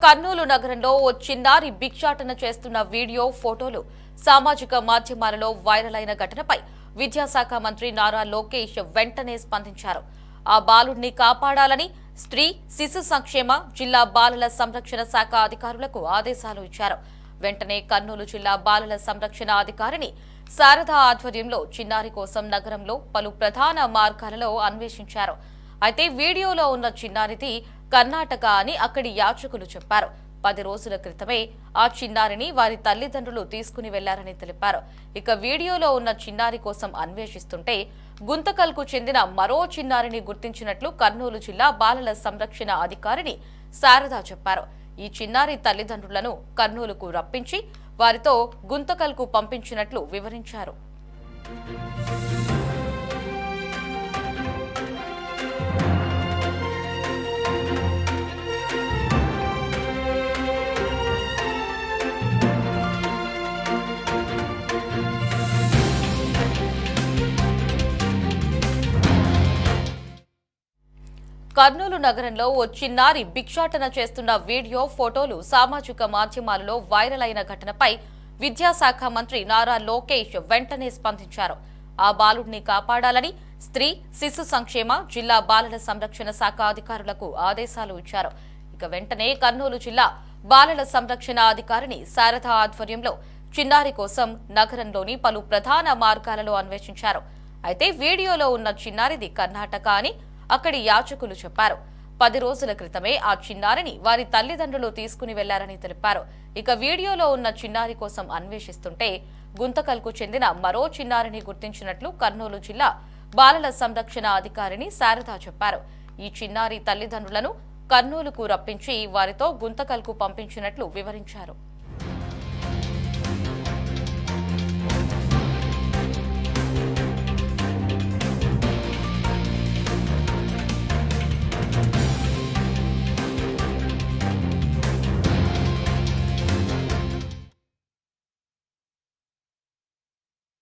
కర్నూలు నగరంలో ఓ చిన్నారి భిక్షాటన చేస్తున్న వీడియో ఫోటోలు సామాజిక మాధ్యమాలలో వైరల్ అయిన ఘటనపై విద్యాశాఖ మంత్రి నారా లోకేష్ వెంటనే స్పందించారు. ఆ బాలుడిని కాపాడాలని స్త్రీ శిశు సంక్షేమ జిల్లా బాలల సంరక్షణ శాఖ అధికారులకు ఆదేశాలు ఇచ్చారు. వెంటనే కర్నూలు జిల్లా బాలల సంరక్షణ అధికారిని శారద ఆధ్వర్యంలో చిన్నారి కోసం నగరంలో పలు ప్రధాన మార్గాలలో అన్వేషించారు. అయితే వీడియోలో ఉన్న చిన్నారిది కర్ణాటక అని అక్కడి యాచకులు చెప్పారు. 10 రోజుల క్రితమే ఆ చిన్నారిని వారి తల్లిదండ్రులు తీసుకుని వెళ్లారని తెలిపారు. ఇక వీడియోలో ఉన్న చిన్నారి కోసం అన్వేషిస్తుంటే గుంతకల్కు చెందిన మరో చిన్నారిని గుర్తించినట్లు కర్నూలు జిల్లా బాలల సంరక్షణ అధికారిని శారద చెప్పారు. ఈ చిన్నారి తల్లిదండ్రులను కర్నూలుకు రప్పించి వారితో గుంతకల్కు పంపించినట్లు వివరించారు. కర్నూలు నగరంలో ఓ చిన్నారి భిక్షాటన చేస్తున్న వీడియో ఫోటోలు సామాజిక మాధ్యమాలలో వైరల్ అయిన ఘటనపై విద్యాశాఖ మంత్రి నారా లోకేష్ వెంటనే స్పందించారు. ఆ బాలుడిని కాపాడాలని స్త్రీ శిశు సంక్షేమ జిల్లా బాలల సంరక్షణ శాఖ అధికారులకు ఆదేశాలు ఇచ్చారు. ఇక వెంటనే కర్నూలు జిల్లా బాలల సంరక్షణ అధికారిని శారద ఆధ్వర్యంలో చిన్నారి కోసం నగరంలోని పలు ప్రధాన మార్గాలలో అన్వేషించారు. అయితే వీడియోలో ఉన్న చిన్నారిది కర్ణాటక అని అక్కడి యాచకులు చెప్పారు. 10 రోజుల క్రితమే ఆ చిన్నారిని వారి తల్లిదండ్రులు తీసుకుని వెళ్లారని తెలిపారు. ఇక వీడియోలో ఉన్న చిన్నారి కోసం అన్వేషిస్తుంటే గుంతకల్కు చెందిన మరో చిన్నారిని గుర్తించినట్లు కర్నూలు జిల్లా బాలల సంరక్షణ అధికారిని శారద చెప్పారు. ఈ చిన్నారి తల్లిదండ్రులను కర్నూలుకు రప్పించి వారితో గుంతకల్కు పంపించినట్లు వివరించారు.